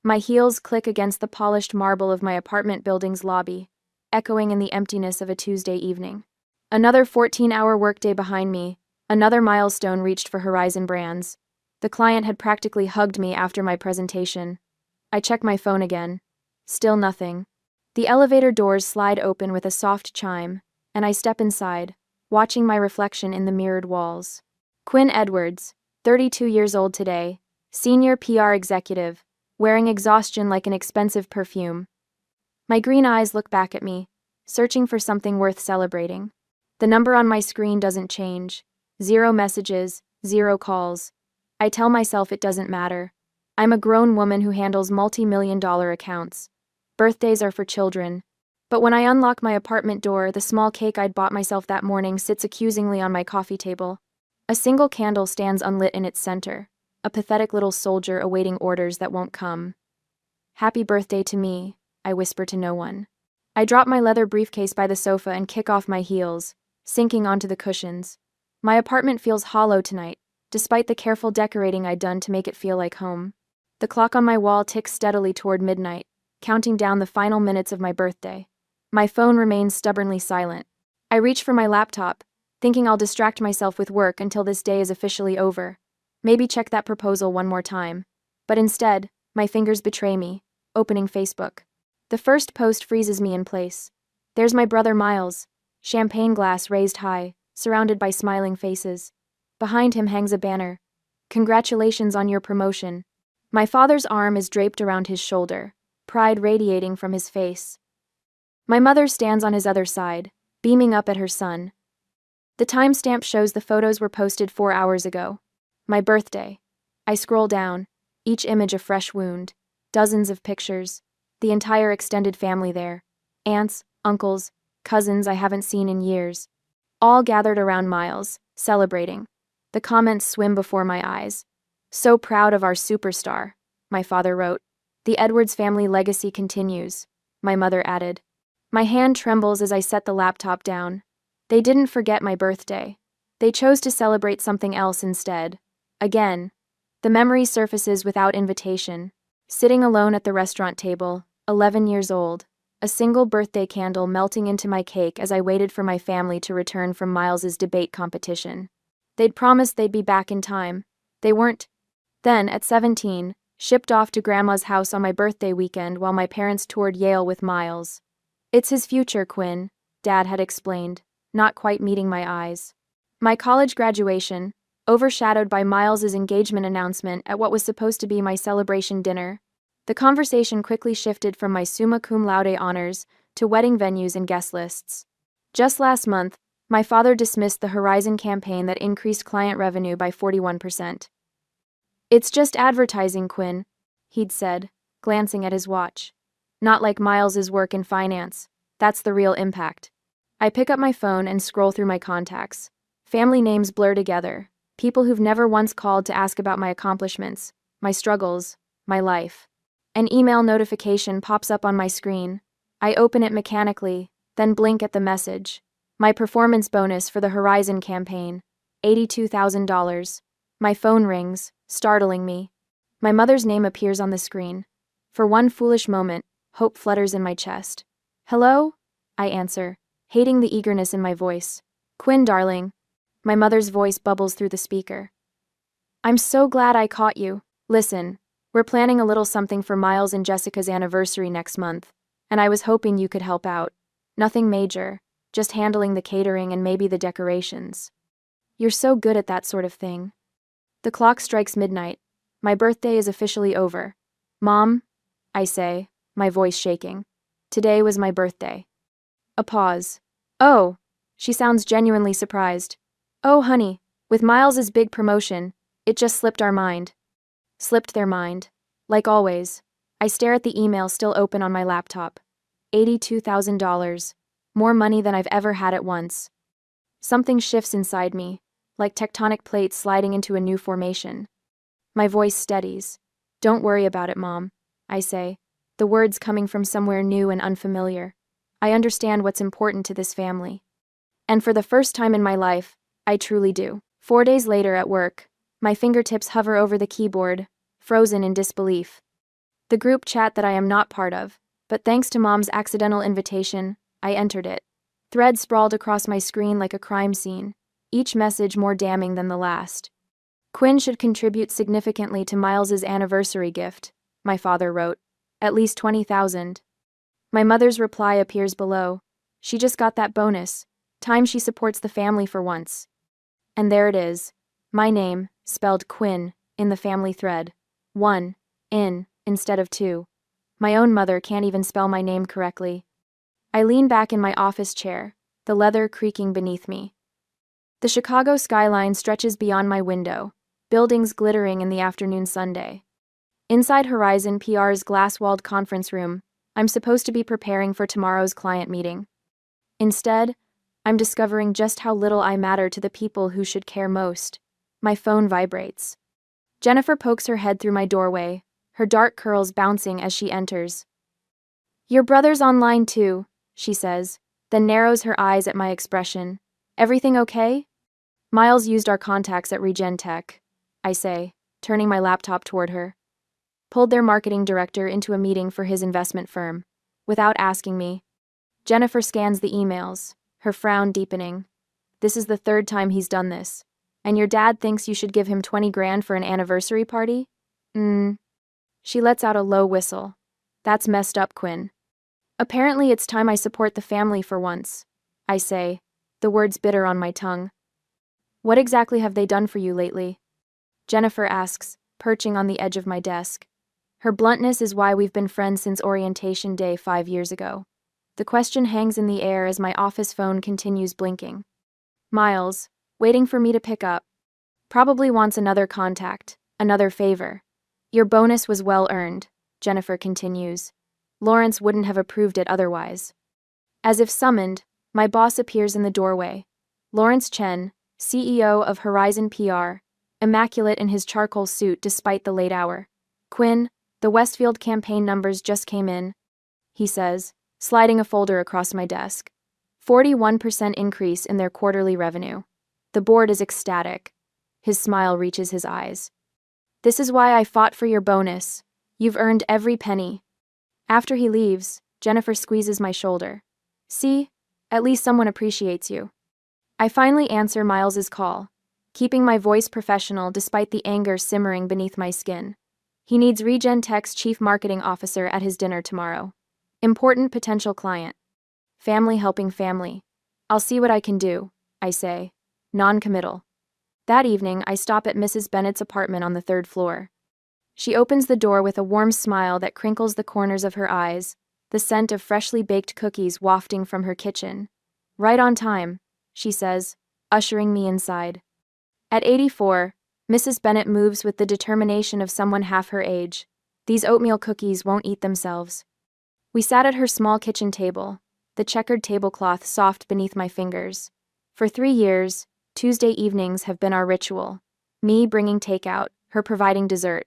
My heels click against the polished marble of my apartment building's lobby, echoing in the emptiness of a Tuesday evening. Another 14-hour workday behind me, another milestone reached for Horizon Brands. The client had practically hugged me after my presentation. I check my phone again. Still nothing. The elevator doors slide open with a soft chime, and I step inside, watching my reflection in the mirrored walls. Quinn Edwards, 32 years old today, senior PR executive, wearing exhaustion like an expensive perfume. My green eyes look back at me, searching for something worth celebrating. The number on my screen doesn't change. 0 messages, 0 calls. I tell myself it doesn't matter. I'm a grown woman who handles multi-million-dollar accounts. Birthdays are for children. But when I unlock my apartment door, the small cake I'd bought myself that morning sits accusingly on my coffee table. A single candle stands unlit in its center, a pathetic little soldier awaiting orders that won't come. Happy birthday to me, I whisper to no one. I drop my leather briefcase by the sofa and kick off my heels, sinking onto the cushions. My apartment feels hollow tonight, despite the careful decorating I'd done to make it feel like home. The clock on my wall ticks steadily toward midnight, counting down the final minutes of my birthday. My phone remains stubbornly silent. I reach for my laptop, thinking I'll distract myself with work until this day is officially over. Maybe check that proposal one more time. But instead, my fingers betray me, opening Facebook. The first post freezes me in place. There's my brother Miles, champagne glass raised high, surrounded by smiling faces. Behind him hangs a banner. Congratulations on your promotion. My father's arm is draped around his shoulder, pride radiating from his face. My mother stands on his other side, beaming up at her son. The timestamp shows the photos were posted 4 hours ago. My birthday. I scroll down, each image a fresh wound, dozens of pictures, the entire extended family there, aunts, uncles, cousins I haven't seen in years, all gathered around Miles, celebrating. The comments swim before my eyes. So proud of our superstar, my father wrote. The Edwards family legacy continues, my mother added. My hand trembles as I set the laptop down. They didn't forget my birthday. They chose to celebrate something else instead. Again. The memory surfaces without invitation. Sitting alone at the restaurant table, 11 years old, a single birthday candle melting into my cake as I waited for my family to return from Miles's debate competition. They'd promised they'd be back in time. They weren't. Then, at 17, shipped off to Grandma's house on my birthday weekend while my parents toured Yale with Miles. It's his future, Quinn, Dad had explained, not quite meeting my eyes. My college graduation, overshadowed by Miles's engagement announcement at what was supposed to be my celebration dinner. The conversation quickly shifted from my summa cum laude honors to wedding venues and guest lists. Just last month, my father dismissed the Horizon campaign that increased client revenue by 41%. It's just advertising, Quinn, he'd said, glancing at his watch. Not like Miles's work in finance. That's the real impact. I pick up my phone and scroll through my contacts. Family names blur together. People who've never once called to ask about my accomplishments, my struggles, my life. An email notification pops up on my screen. I open it mechanically, then blink at the message. My performance bonus for the Horizon campaign, $82,000. My phone rings, startling me. My mother's name appears on the screen. For one foolish moment, hope flutters in my chest. Hello? I answer, hating the eagerness in my voice. Quinn, darling. My mother's voice bubbles through the speaker. I'm so glad I caught you. Listen, we're planning a little something for Miles and Jessica's anniversary next month, and I was hoping you could help out. Nothing major, just handling the catering and maybe the decorations. You're so good at that sort of thing. The clock strikes midnight. My birthday is officially over. Mom, I say, my voice shaking. Today was my birthday. A pause. Oh, she sounds genuinely surprised. Oh, honey, with Miles's big promotion, it just slipped our mind. Slipped their mind. Like always, I stare at the email still open on my laptop. $82,000. More money than I've ever had at once. Something shifts inside me, like tectonic plates sliding into a new formation. My voice steadies. Don't worry about it, Mom, I say, the words coming from somewhere new and unfamiliar. I understand what's important to this family. And for the first time in my life, I truly do. 4 days later at work, my fingertips hover over the keyboard, frozen in disbelief. The group chat that I am not part of, but thanks to Mom's accidental invitation, I entered it. Threads sprawled across my screen like a crime scene, each message more damning than the last. Quinn should contribute significantly to Miles's anniversary gift, my father wrote. At least 20,000. My mother's reply appears below. She just got that bonus. Time she supports the family for once. And there it is. My name, spelled Quinn, in the family thread. 1, in, instead of 2. My own mother can't even spell my name correctly. I lean back in my office chair, the leather creaking beneath me. The Chicago skyline stretches beyond my window, buildings glittering in the afternoon sunday. Inside Horizon PR's glass-walled conference room, I'm supposed to be preparing for tomorrow's client meeting. Instead, I'm discovering just how little I matter to the people who should care most. My phone vibrates. Jennifer pokes her head through my doorway, her dark curls bouncing as she enters. "Your brother's online too," she says, then narrows her eyes at my expression. "Everything okay?" "Miles used our contacts at Regen Tech," I say, turning my laptop toward her. "Pulled their marketing director into a meeting for his investment firm, without asking me." Jennifer scans the emails, her frown deepening. "This is the third time he's done this. And your dad thinks you should give him 20 grand for an anniversary party? She lets out a low whistle. "That's messed up, Quinn." "Apparently it's time I support the family for once," I say, the words bitter on my tongue. "What exactly have they done for you lately?" Jennifer asks, perching on the edge of my desk. Her bluntness is why we've been friends since orientation day 5 years ago. The question hangs in the air as my office phone continues blinking. Miles, waiting for me to pick up. Probably wants another contact, another favor. "Your bonus was well earned," Jennifer continues. "Lawrence wouldn't have approved it otherwise." As if summoned, my boss appears in the doorway. Lawrence Chen, CEO of Horizon PR, immaculate in his charcoal suit despite the late hour. "Quinn, the Westfield campaign numbers just came in," he says, sliding a folder across my desk. 41% increase in their quarterly revenue. The board is ecstatic. His smile reaches his eyes. "This is why I fought for your bonus. You've earned every penny." After he leaves, Jennifer squeezes my shoulder. "See? At least someone appreciates you." I finally answer Miles's call, keeping my voice professional despite the anger simmering beneath my skin. He needs Regen Tech's chief marketing officer at his dinner tomorrow. Important potential client. Family helping family. "I'll see what I can do," I say, non-committal. That evening, I stop at Mrs. Bennett's apartment on the 3rd floor. She opens the door with a warm smile that crinkles the corners of her eyes, the scent of freshly baked cookies wafting from her kitchen. "Right on time," she says, ushering me inside. At 84, Mrs. Bennett moves with the determination of someone half her age. These oatmeal cookies won't eat themselves. We sat at her small kitchen table, the checkered tablecloth soft beneath my fingers. For 3 years, Tuesday evenings have been our ritual. Me bringing takeout, her providing dessert.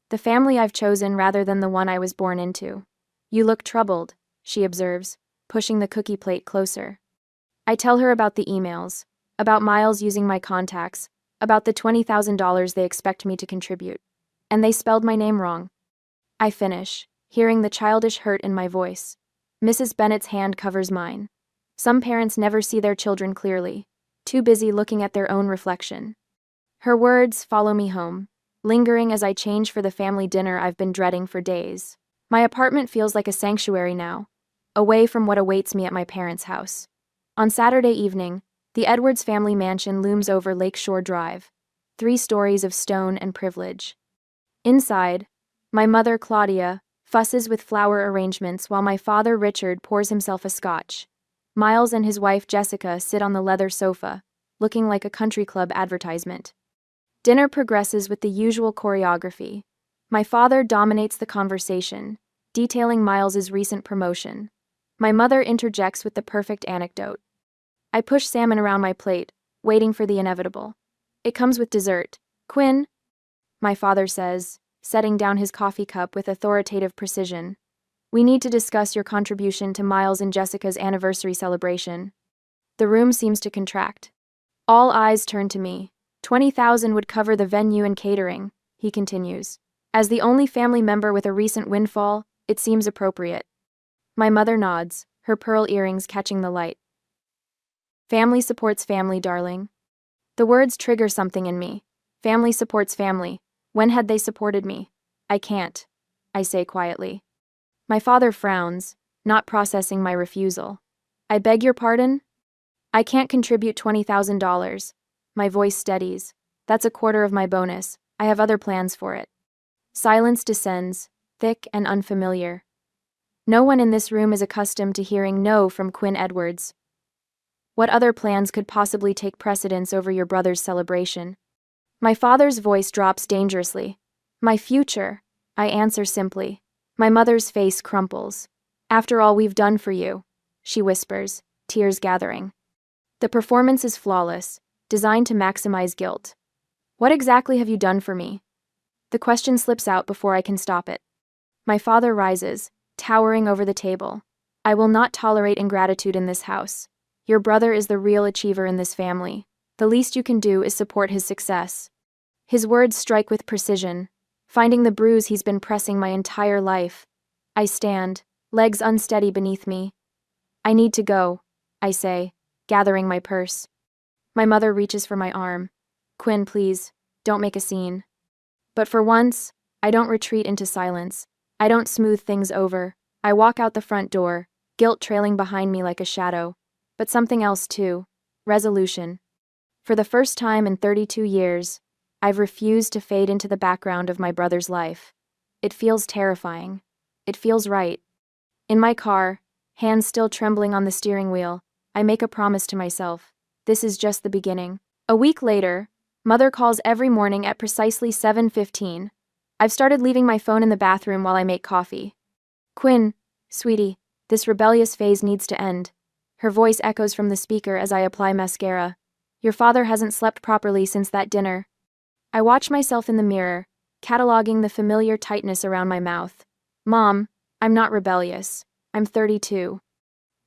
The family I've chosen rather than the one I was born into. "You look troubled," she observes, pushing the cookie plate closer. I tell her about the emails, about Miles using my contacts, about the $20,000 they expect me to contribute. And they spelled my name wrong. I finish, hearing the childish hurt in my voice. Mrs. Bennett's hand covers mine. Some parents never see their children clearly, too busy looking at their own reflection. Her words follow me home, lingering as I change for the family dinner I've been dreading for days. My apartment feels like a sanctuary now, away from what awaits me at my parents' house. On Saturday evening, the Edwards family mansion looms over Lakeshore Drive, 3 stories of stone and privilege. Inside, my mother, Claudia, fusses with flower arrangements while my father, Richard, pours himself a scotch. Miles and his wife, Jessica, sit on the leather sofa, looking like a country club advertisement. Dinner progresses with the usual choreography. My father dominates the conversation, detailing Miles's recent promotion. My mother interjects with the perfect anecdote. I push salmon around my plate, waiting for the inevitable. "It comes with dessert. Quinn," my father says, setting down his coffee cup with authoritative precision. "We need to discuss your contribution to Miles and Jessica's anniversary celebration." The room seems to contract. All eyes turn to me. 20,000 would cover the venue and catering, he continues. As the only family member with a recent windfall, it seems appropriate. My mother nods, her pearl earrings catching the light. Family supports family, darling. The words trigger something in me. Family supports family. When had they supported me? I can't, I say quietly. My father frowns, not processing my refusal. I beg your pardon? I can't contribute $20,000. My voice steadies. That's a quarter of my bonus. I have other plans for it. Silence descends, thick and unfamiliar. No one in this room is accustomed to hearing no from Quinn Edwards. What other plans could possibly take precedence over your brother's celebration? My father's voice drops dangerously. My future, I answer simply. My mother's face crumples. After all we've done for you, she whispers, tears gathering. The performance is flawless, designed to maximize guilt. What exactly have you done for me? The question slips out before I can stop it. My father rises, towering over the table. I will not tolerate ingratitude in this house. Your brother is the real achiever in this family. The least you can do is support his success. His words strike with precision, finding the bruise he's been pressing my entire life. I stand, legs unsteady beneath me. I need to go, I say, gathering my purse. My mother reaches for my arm. Quinn, please, don't make a scene. But for once, I don't retreat into silence. I don't smooth things over. I walk out the front door, guilt trailing behind me like a shadow. But something else too. Resolution. For the first time in 32 years, I've refused to fade into the background of my brother's life. It feels terrifying. It feels right. In my car, hands still trembling on the steering wheel, I make a promise to myself. This is just the beginning. A week later, Mother calls every morning at precisely 7:15. I've started leaving my phone in the bathroom while I make coffee. Quinn, sweetie, this rebellious phase needs to end. Her voice echoes from the speaker as I apply mascara. Your father hasn't slept properly since that dinner. I watch myself in the mirror, cataloging the familiar tightness around my mouth. Mom, I'm not rebellious. I'm 32.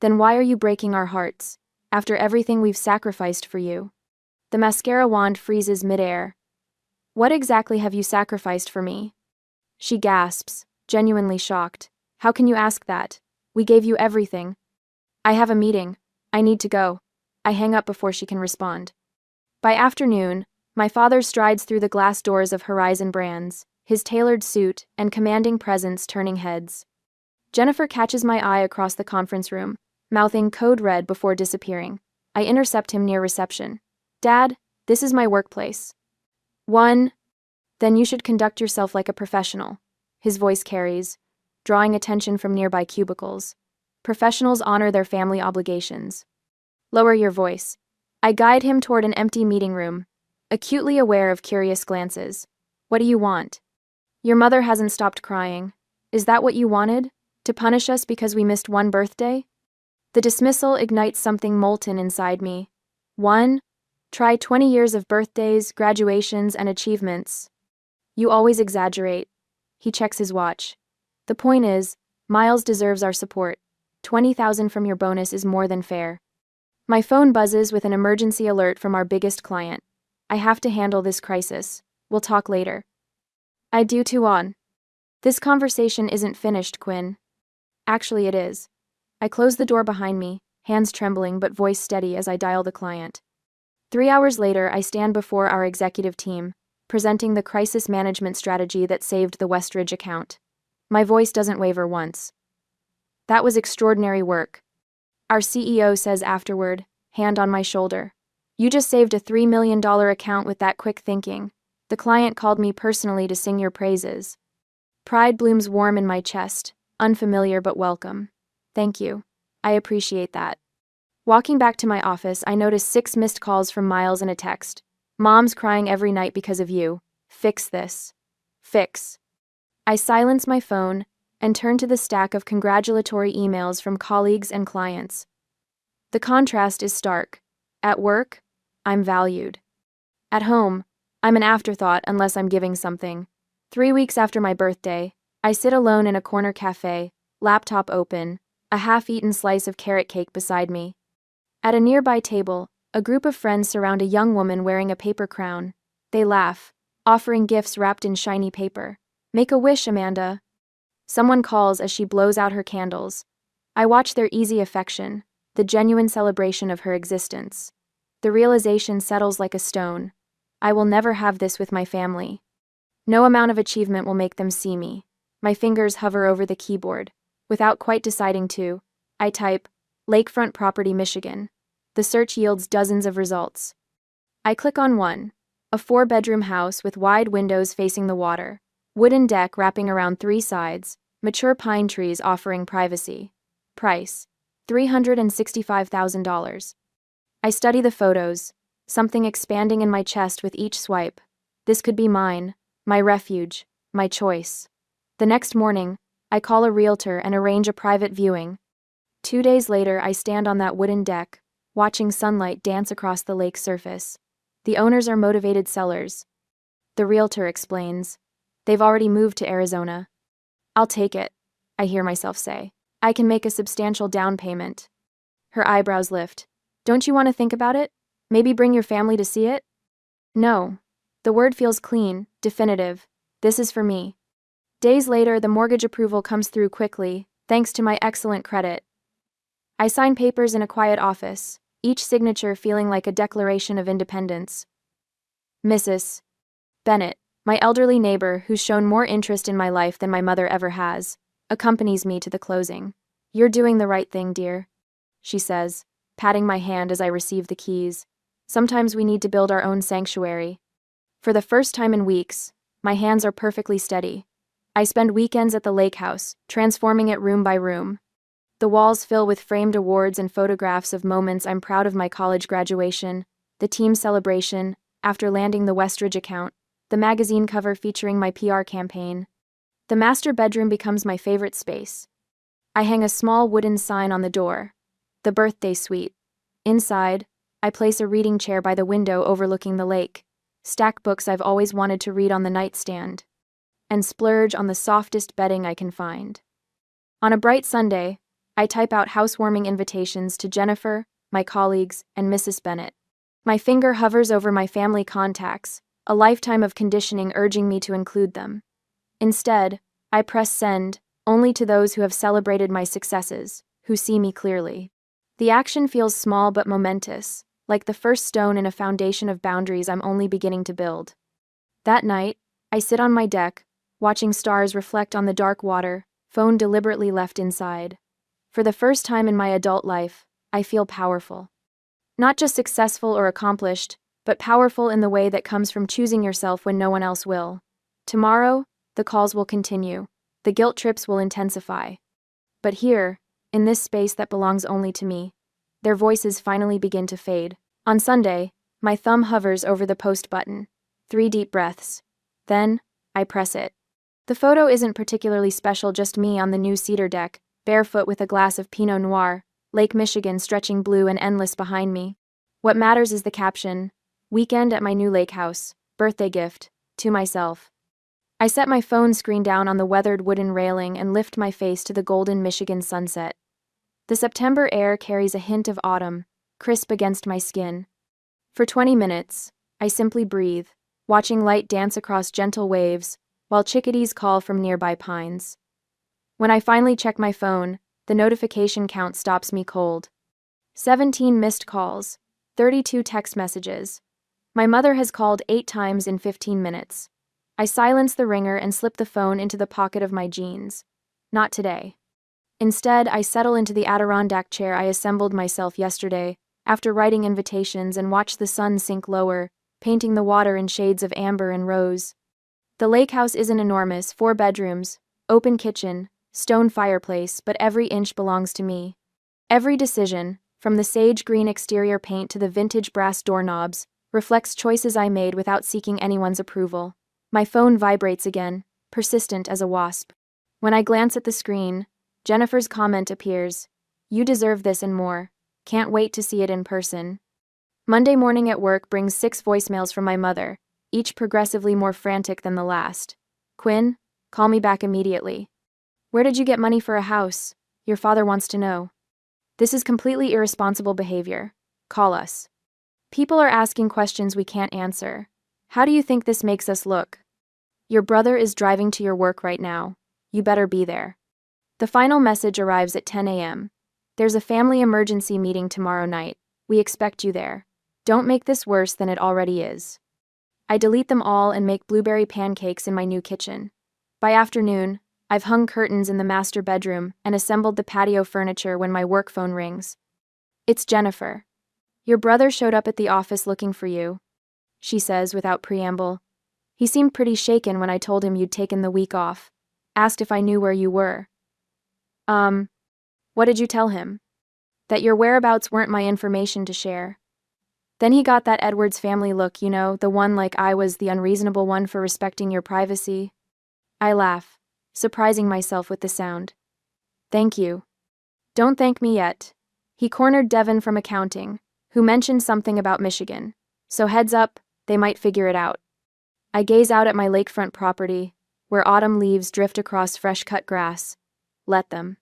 Then why are you breaking our hearts, after everything we've sacrificed for you? The mascara wand freezes midair. What exactly have you sacrificed for me? She gasps, genuinely shocked. How can you ask that? We gave you everything. I have a meeting. I need to go. I hang up before she can respond. By afternoon, my father strides through the glass doors of Horizon Brands, his tailored suit and commanding presence turning heads. Jennifer catches my eye across the conference room, mouthing code red before disappearing. I intercept him near reception. Dad, this is my workplace. Then you should conduct yourself like a professional. His voice carries, drawing attention from nearby cubicles. Professionals honor their family obligations. Lower your voice. I guide him toward an empty meeting room, acutely aware of curious glances. What do you want? Your mother hasn't stopped crying. Is that what you wanted? To punish us because we missed one birthday? The dismissal ignites something molten inside me. Try 20 years of birthdays, graduations, and achievements. You always exaggerate. He checks his watch. The point is, Miles deserves our support. 20,000 from your bonus is more than fair. My phone buzzes with an emergency alert from our biggest client. I have to handle this crisis. We'll talk later. I do too on. This conversation isn't finished, Quinn. Actually, it is. I close the door behind me, hands trembling but voice steady as I dial the client. 3 hours later, I stand before our executive team, presenting the crisis management strategy that saved the Westridge account. My voice doesn't waver once. That was extraordinary work. Our CEO says afterward, hand on my shoulder. You just saved a $3 million account with that quick thinking. The client called me personally to sing your praises. Pride blooms warm in my chest, unfamiliar but welcome. Thank you. I appreciate that. Walking back to my office, I notice 6 missed calls from Miles and a text. Mom's crying every night because of you. Fix this. Fix. I silence my phone and turn to the stack of congratulatory emails from colleagues and clients. The contrast is stark. At work, I'm valued. At home, I'm an afterthought unless I'm giving something. 3 weeks after my birthday, I sit alone in a corner cafe, laptop open, a half-eaten slice of carrot cake beside me. At a nearby table, a group of friends surround a young woman wearing a paper crown. They laugh, offering gifts wrapped in shiny paper. Make a wish, Amanda. Someone calls as she blows out her candles. I watch their easy affection, the genuine celebration of her existence. The realization settles like a stone. I will never have this with my family. No amount of achievement will make them see me. My fingers hover over the keyboard. Without quite deciding to, I type, Lakefront Property, Michigan. The search yields dozens of results. I click on one, a 4-bedroom house with wide windows facing the water, wooden deck wrapping around 3 sides, mature pine trees offering privacy. Price, $365,000. I study the photos, something expanding in my chest with each swipe. This could be mine, my refuge, my choice. The next morning, I call a realtor and arrange a private viewing. 2 days later, I stand on that wooden deck, watching sunlight dance across the lake's surface. The owners are motivated sellers. The realtor explains. They've already moved to Arizona. I'll take it, I hear myself say. I can make a substantial down payment. Her eyebrows lift. Don't you want to think about it? Maybe bring your family to see it? No. The word feels clean, definitive. This is for me. Days later, the mortgage approval comes through quickly, thanks to my excellent credit. I sign papers in a quiet office, each signature feeling like a declaration of independence. Mrs. Bennett, my elderly neighbor who's shown more interest in my life than my mother ever has, accompanies me to the closing. You're doing the right thing, dear, she says, patting my hand as I receive the keys. Sometimes we need to build our own sanctuary. For the first time in weeks, my hands are perfectly steady. I spend weekends at the lake house, transforming it room by room. The walls fill with framed awards and photographs of moments I'm proud of: my college graduation, the team celebration, after landing the Westridge account, the magazine cover featuring my PR campaign. The master bedroom becomes my favorite space. I hang a small wooden sign on the door, the birthday suite. Inside, I place a reading chair by the window overlooking the lake, stack books I've always wanted to read on the nightstand, and splurge on the softest bedding I can find. On a bright Sunday, I type out housewarming invitations to Jennifer, my colleagues, and Mrs. Bennett. My finger hovers over my family contacts, a lifetime of conditioning urging me to include them. Instead, I press send, only to those who have celebrated my successes, who see me clearly. The action feels small but momentous, like the first stone in a foundation of boundaries I'm only beginning to build. That night, I sit on my deck, watching stars reflect on the dark water, phone deliberately left inside. For the first time in my adult life, I feel powerful. Not just successful or accomplished, but powerful in the way that comes from choosing yourself when no one else will. Tomorrow, the calls will continue. The guilt trips will intensify. But here, in this space that belongs only to me, their voices finally begin to fade. On Sunday, my thumb hovers over the post button. 3 deep breaths. Then, I press it. The photo isn't particularly special, just me on the new cedar deck, barefoot with a glass of Pinot Noir, Lake Michigan stretching blue and endless behind me. What matters is the caption, "Weekend at my new lake house, birthday gift, to myself." I set my phone screen down on the weathered wooden railing and lift my face to the golden Michigan sunset. The September air carries a hint of autumn, crisp against my skin. For 20 minutes, I simply breathe, watching light dance across gentle waves, while chickadees call from nearby pines. When I finally check my phone, the notification count stops me cold. 17 missed calls, 32 text messages. My mother has called 8 times in 15 minutes. I silence the ringer and slip the phone into the pocket of my jeans. Not today. Instead, I settle into the Adirondack chair I assembled myself yesterday, after writing invitations, and watch the sun sink lower, painting the water in shades of amber and rose. The lake house isn't enormous: 4 bedrooms, open kitchen, stone fireplace, but every inch belongs to me. Every decision, from the sage green exterior paint to the vintage brass doorknobs, reflects choices I made without seeking anyone's approval. My phone vibrates again, persistent as a wasp. When I glance at the screen, Jennifer's comment appears. "You deserve this and more. Can't wait to see it in person." Monday morning at work brings 6 voicemails from my mother, each progressively more frantic than the last. "Quinn, call me back immediately. Where did you get money for a house? Your father wants to know. This is completely irresponsible behavior. Call us. People are asking questions we can't answer. How do you think this makes us look? Your brother is driving to your work right now. You better be there. The final message arrives at 10 a.m. There's a family emergency meeting tomorrow night. We expect you there. Don't make this worse than it already is. I delete them all and make blueberry pancakes in my new kitchen. By afternoon, I've hung curtains in the master bedroom and assembled the patio furniture when my work phone rings. It's Jennifer. Your brother showed up at the office looking for you, she says without preamble. He seemed pretty shaken when I told him you'd taken the week off. Asked if I knew where you were. What did you tell him? That your whereabouts weren't my information to share. Then he got that Edwards family look, the one like I was the unreasonable one for respecting your privacy. I laugh, surprising myself with the sound. Thank you. Don't thank me yet. He cornered Devin from accounting, who mentioned something about Michigan. So heads up, they might figure it out. I gaze out at my lakefront property, where autumn leaves drift across fresh-cut grass. Let them.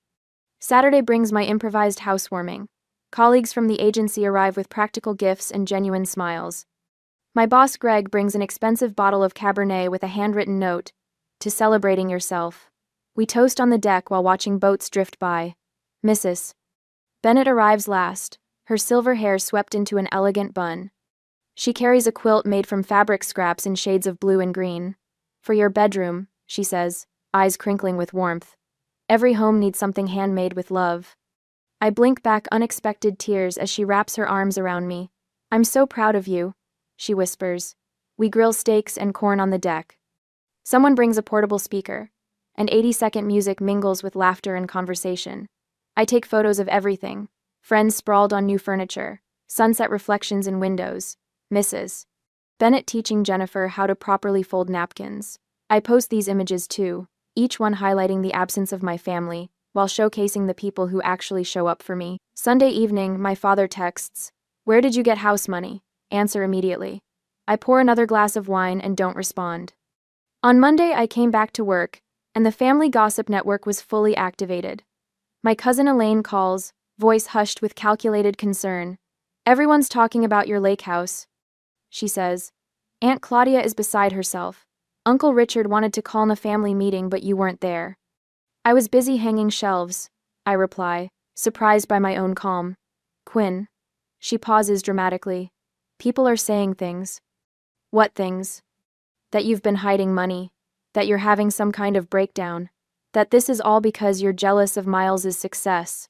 Saturday brings my improvised housewarming. Colleagues from the agency arrive with practical gifts and genuine smiles. My boss Greg brings an expensive bottle of Cabernet with a handwritten note, to celebrating yourself. We toast on the deck while watching boats drift by. Mrs. Bennett arrives last, her silver hair swept into an elegant bun. She carries a quilt made from fabric scraps in shades of blue and green. For your bedroom, she says, eyes crinkling with warmth. Every home needs something handmade with love. I blink back unexpected tears as she wraps her arms around me. I'm so proud of you, she whispers. We grill steaks and corn on the deck. Someone brings a portable speaker, and 80-second music mingles with laughter and conversation. I take photos of everything. Friends sprawled on new furniture, sunset reflections in windows, Mrs. Bennett teaching Jennifer how to properly fold napkins. I post these images too, each one highlighting the absence of my family, while showcasing the people who actually show up for me. Sunday evening, my father texts, "Where did you get house money?" Answer immediately. I pour another glass of wine and don't respond. On Monday, I came back to work, and the family gossip network was fully activated. My cousin Elaine calls, voice hushed with calculated concern. "Everyone's talking about your lake house," she says. "Aunt Claudia is beside herself. Uncle Richard wanted to call a family meeting, but you weren't there." "I was busy hanging shelves," I reply, surprised by my own calm. "Quinn." She pauses dramatically. "People are saying things." "What things?" "That you've been hiding money. That you're having some kind of breakdown. That this is all because you're jealous of Miles's success."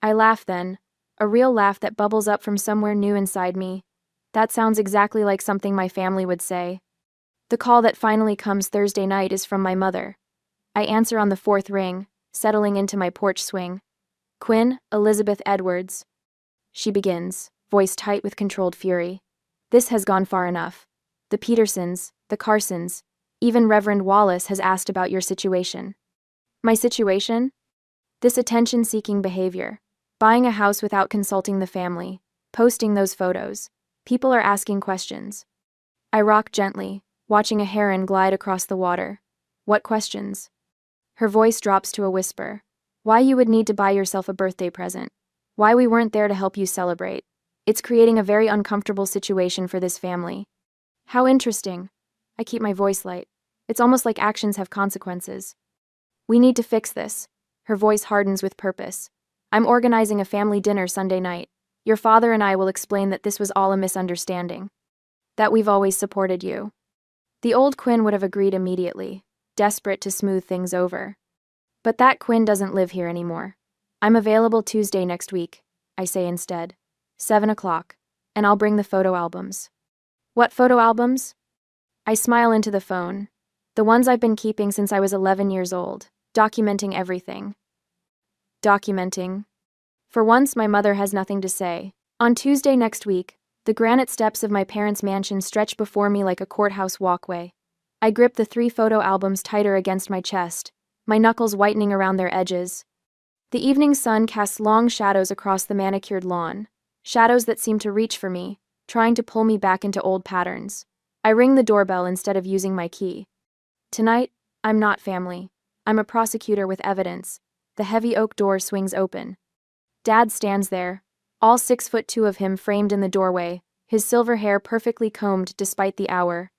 I laugh then, a real laugh that bubbles up from somewhere new inside me. That sounds exactly like something my family would say. The call that finally comes Thursday night is from my mother. I answer on the fourth ring, settling into my porch swing. "Quinn, Elizabeth Edwards." She begins, voice tight with controlled fury. "This has gone far enough. The Petersons, the Carsons, even Reverend Wallace has asked about your situation." My situation? This attention-seeking behavior. Buying a house without consulting the family. Posting those photos. People are asking questions. I rock gently, watching a heron glide across the water. "What questions?" Her voice drops to a whisper. "Why you would need to buy yourself a birthday present. Why we weren't there to help you celebrate. It's creating a very uncomfortable situation for this family." "How interesting." I keep my voice light. It's almost like actions have consequences. "We need to fix this." Her voice hardens with purpose. "I'm organizing a family dinner Sunday night. Your father and I will explain that this was all a misunderstanding. That we've always supported you." The old Quinn would have agreed immediately, desperate to smooth things over. But that Quinn doesn't live here anymore. "I'm available Tuesday next week," I say instead. 7 o'clock, and I'll bring the photo albums. "What photo albums?" I smile into the phone. The ones I've been keeping since I was 11 years old, documenting everything. Documenting. For once, my mother has nothing to say. On Tuesday next week, the granite steps of my parents' mansion stretch before me like a courthouse walkway. I grip the 3 photo albums tighter against my chest, my knuckles whitening around their edges. The evening sun casts long shadows across the manicured lawn, shadows that seem to reach for me, trying to pull me back into old patterns. I ring the doorbell instead of using my key. Tonight, I'm not family. I'm a prosecutor with evidence. The heavy oak door swings open. Dad stands there, all 6'2" of him framed in the doorway, his silver hair perfectly combed despite the hour.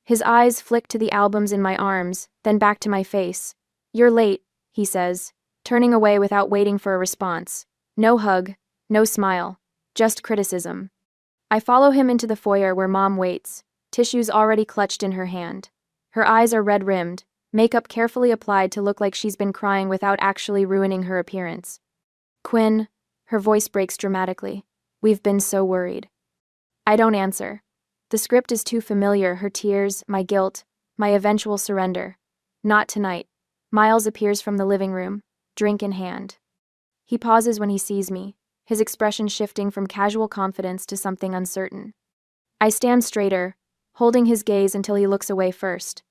His eyes flick to the albums in my arms, then back to my face. "You're late," he says, turning away without waiting for a response. No hug, no smile, just criticism. I follow him into the foyer where Mom waits, tissues already clutched in her hand. Her eyes are red-rimmed, makeup carefully applied to look like she's been crying without actually ruining her appearance. "Quinn," her voice breaks dramatically. "We've been so worried." I don't answer. The script is too familiar, her tears, my guilt, my eventual surrender. Not tonight. Miles appears from the living room, drink in hand. He pauses when he sees me, his expression shifting from casual confidence to something uncertain. I stand straighter, holding his gaze until he looks away first.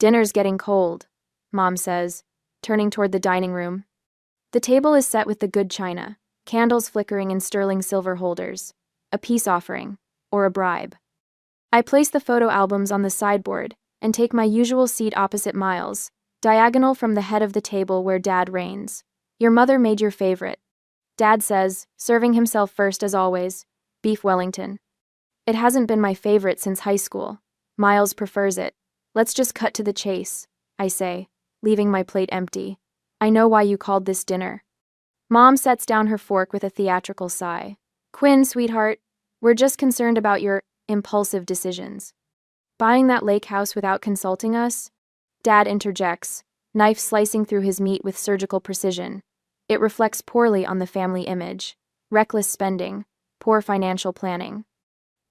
"Dinner's getting cold," Mom says, turning toward the dining room. The table is set with the good china, candles flickering in sterling silver holders. A peace offering, or a bribe. I place the photo albums on the sideboard and take my usual seat opposite Miles, diagonal from the head of the table where Dad reigns. "Your mother made your favorite," Dad says, serving himself first as always, beef Wellington. "It hasn't been my favorite since high school. Miles prefers it. Let's just cut to the chase," I say, leaving my plate empty. "I know why you called this dinner." Mom sets down her fork with a theatrical sigh. "Quinn, sweetheart, we're just concerned about your impulsive decisions. Buying that lake house without consulting us?" Dad interjects, knife slicing through his meat with surgical precision. It reflects poorly on the family image. Reckless spending, poor financial planning.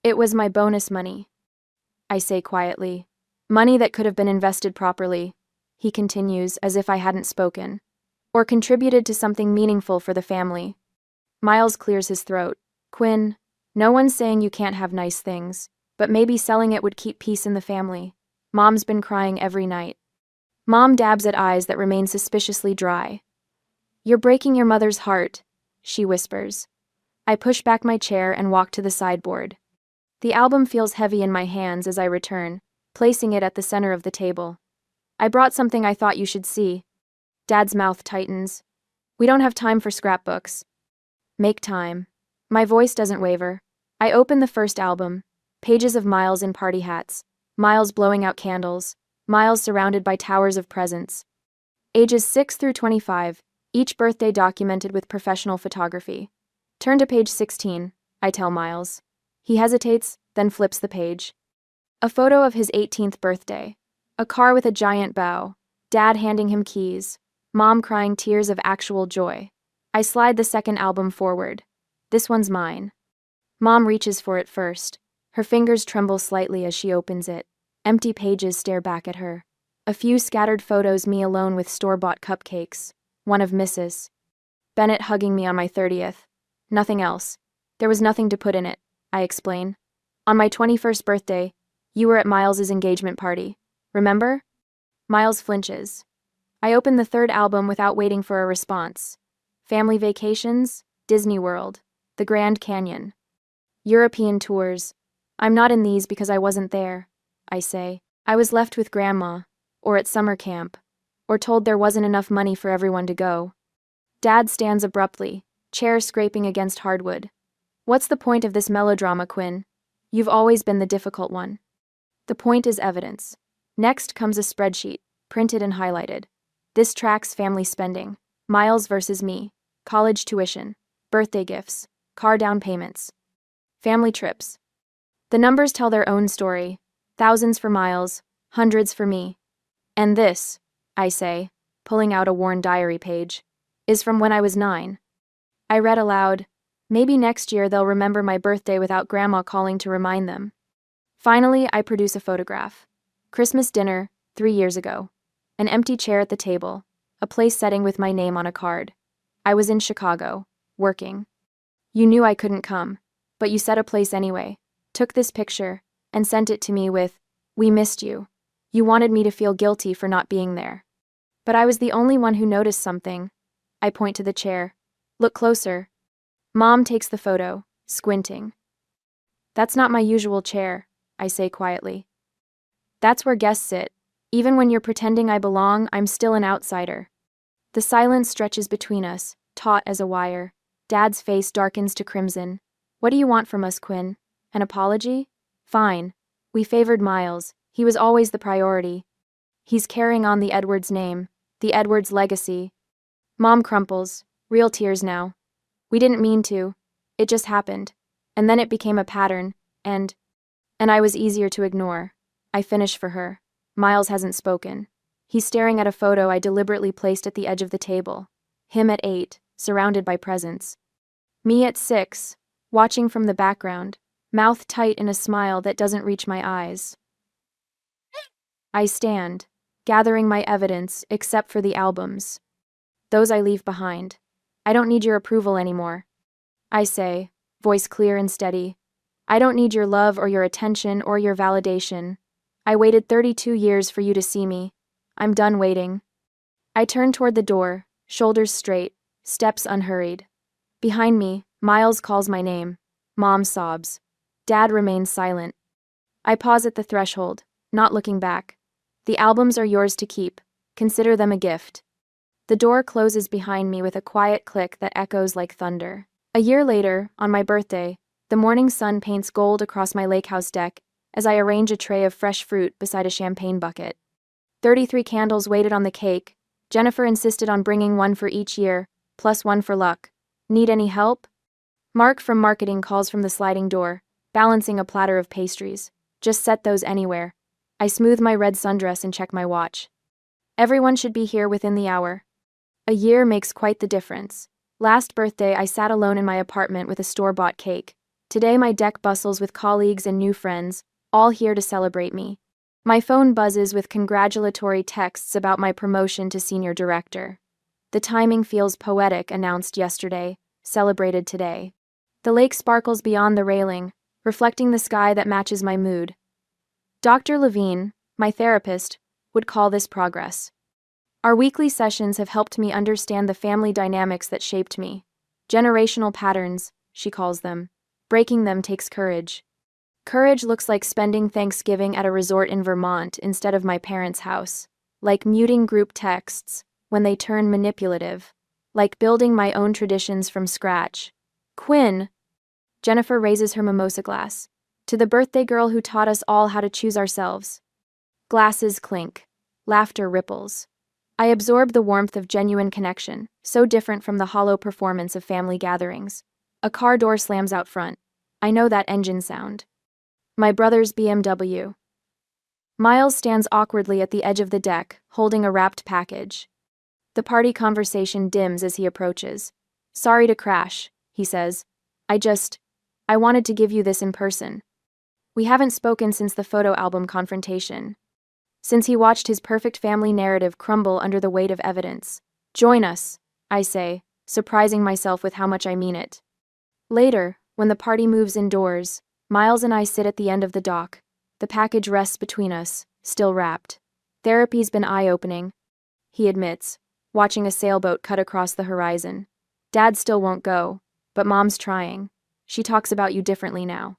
"It was my bonus money," I say quietly. "Money that could have been invested properly," he continues as if I hadn't spoken, "or contributed to something meaningful for the family." Miles clears his throat. "Quinn, no one's saying you can't have nice things, but maybe selling it would keep peace in the family. Mom's been crying every night." Mom dabs at eyes that remain suspiciously dry. "You're breaking your mother's heart," she whispers. I push back my chair and walk to the sideboard. The album feels heavy in my hands as I return, placing it at the center of the table. "I brought something I thought you should see." Dad's mouth tightens. "We don't have time for scrapbooks." "Make time." My voice doesn't waver. I open the first album, pages of Miles in party hats, Miles blowing out candles, Miles surrounded by towers of presents. Ages 6 through 25, each birthday documented with professional photography. "Turn to page 16, I tell Miles. He hesitates, then flips the page. A photo of his 18th birthday. A car with a giant bow, Dad handing him keys, Mom crying tears of actual joy. I slide the second album forward. "This one's mine." Mom reaches for it first. Her fingers tremble slightly as she opens it. Empty pages stare back at her. A few scattered photos, me alone with store-bought cupcakes. One of Mrs. Bennett hugging me on my 30th. Nothing else. There was nothing to put in it, I explain. "On my 21st birthday, you were at Miles's engagement party. Remember?" Miles flinches. I open the third album without waiting for a response. Family vacations, Disney World, the Grand Canyon. European tours. "I'm not in these because I wasn't there," I say. "I was left with Grandma, or at summer camp, or told there wasn't enough money for everyone to go." Dad stands abruptly, chair scraping against hardwood. "What's the point of this melodrama, Quinn? You've always been the difficult one." The point is evidence. Next comes a spreadsheet, printed and highlighted. This tracks family spending. Miles versus me. College tuition. Birthday gifts. Car down payments. Family trips. The numbers tell their own story. Thousands for Miles, hundreds for me. "And this," I say, pulling out a worn diary page, "is from when I was 9. I read aloud, "Maybe next year they'll remember my birthday without Grandma calling to remind them." Finally, I produce a photograph. Christmas dinner, 3 years ago. An empty chair at the table, a place setting with my name on a card. I was in Chicago, working. You knew I couldn't come, but you set a place anyway, took this picture, and sent it to me with, "We missed you." You wanted me to feel guilty for not being there. But I was the only one who noticed something. I point to the chair. "Look closer." Mom takes the photo, squinting. "That's not my usual chair," I say quietly. "That's where guests sit. Even when you're pretending I belong, I'm still an outsider." The silence stretches between us, taut as a wire. Dad's face darkens to crimson. "What do you want from us, Quinn? An apology? Fine. We favored Miles. He was always the priority. He's carrying on the Edwards name, the Edwards legacy. Mom crumples, real tears now. We didn't mean to. It just happened. And then it became a pattern, and I was easier to ignore. I finish for her. Miles hasn't spoken. He's staring at a photo I deliberately placed at the edge of the table. Him at 8, surrounded by presents. Me at 6, watching from the background, mouth tight in a smile that doesn't reach my eyes. I stand, gathering my evidence except for the albums. Those I leave behind. I don't need your approval anymore. I say, voice clear and steady. I don't need your love or your attention or your validation. I waited 32 years for you to see me. I'm done waiting. I turn toward the door, shoulders straight, steps unhurried. Behind me, Miles calls my name. Mom sobs. Dad remains silent. I pause at the threshold, not looking back. The albums are yours to keep. Consider them a gift. The door closes behind me with a quiet click that echoes like thunder. A year later, on my birthday, the morning sun paints gold across my lake house deck as I arrange a tray of fresh fruit beside a champagne bucket. 33 candles waited on the cake. Jennifer insisted on bringing one for each year, plus one for luck. Need any help? Mark from marketing calls from the sliding door, balancing a platter of pastries. Just set those anywhere. I smooth my red sundress and check my watch. Everyone should be here within the hour. A year makes quite the difference. Last birthday, I sat alone in my apartment with a store-bought cake. Today, my deck bustles with colleagues and new friends, all here to celebrate me. My phone buzzes with congratulatory texts about my promotion to senior director. The timing feels poetic, announced yesterday, celebrated today. The lake sparkles beyond the railing, reflecting the sky that matches my mood. Dr. Levine, my therapist, would call this progress. Our weekly sessions have helped me understand the family dynamics that shaped me. Generational patterns, she calls them. Breaking them takes courage. Courage looks like spending Thanksgiving at a resort in Vermont instead of my parents' house. Like muting group texts when they turn manipulative. Like building my own traditions from scratch. Quinn! Jennifer raises her mimosa glass. To the birthday girl who taught us all how to choose ourselves. Glasses clink. Laughter ripples. I absorb the warmth of genuine connection, so different from the hollow performance of family gatherings. A car door slams out front. I know that engine sound. My brother's BMW. Miles stands awkwardly at the edge of the deck, holding a wrapped package. The party conversation dims as he approaches. Sorry to crash, he says. I wanted to give you this in person. We haven't spoken since the photo album confrontation. Since he watched his perfect family narrative crumble under the weight of evidence. Join us, I say, surprising myself with how much I mean it. Later, when the party moves indoors, Miles and I sit at the end of the dock. The package rests between us, still wrapped. Therapy's been eye-opening, he admits, watching a sailboat cut across the horizon. Dad still won't go, but Mom's trying. She talks about you differently now.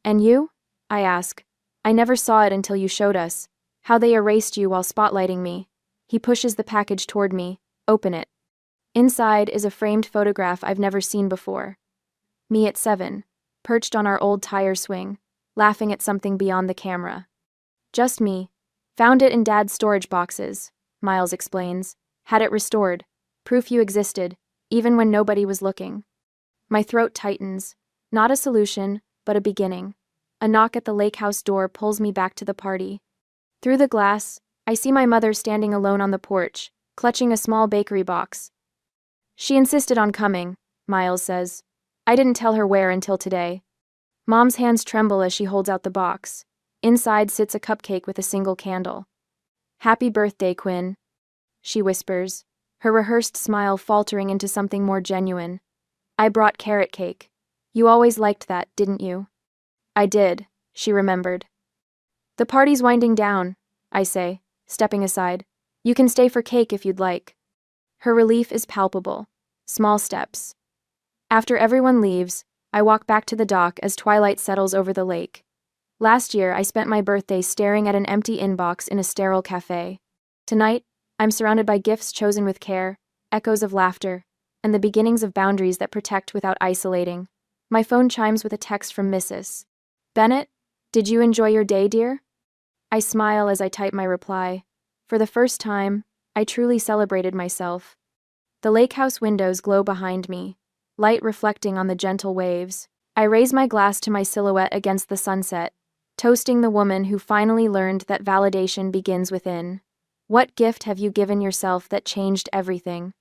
And you? I ask. I never saw it until you showed us. How they erased you while spotlighting me. He pushes the package toward me. Open it. Inside is a framed photograph I've never seen before. Me at 7, perched on our old tire swing, laughing at something beyond the camera. Just me. Found it in Dad's storage boxes, Miles explains. Had it restored. Proof you existed, even when nobody was looking. My throat tightens. Not a solution, but a beginning. A knock at the lake house door pulls me back to the party. Through the glass, I see my mother standing alone on the porch, clutching a small bakery box. She insisted on coming, Miles says. I didn't tell her where until today. Mom's hands tremble as she holds out the box. Inside sits a cupcake with a single candle. Happy birthday, Quinn, she whispers, her rehearsed smile faltering into something more genuine. I brought carrot cake. You always liked that, didn't you? I did, she remembered. The party's winding down, I say, stepping aside. You can stay for cake if you'd like. Her relief is palpable. Small steps. After everyone leaves, I walk back to the dock as twilight settles over the lake. Last year, I spent my birthday staring at an empty inbox in a sterile cafe. Tonight, I'm surrounded by gifts chosen with care, echoes of laughter, and the beginnings of boundaries that protect without isolating. My phone chimes with a text from Mrs. Bennett. Did you enjoy your day, dear? I smile as I type my reply. For the first time, I truly celebrated myself. The lake house windows glow behind me, light reflecting on the gentle waves. I raise my glass to my silhouette against the sunset, toasting the woman who finally learned that validation begins within. What gift have you given yourself that changed everything?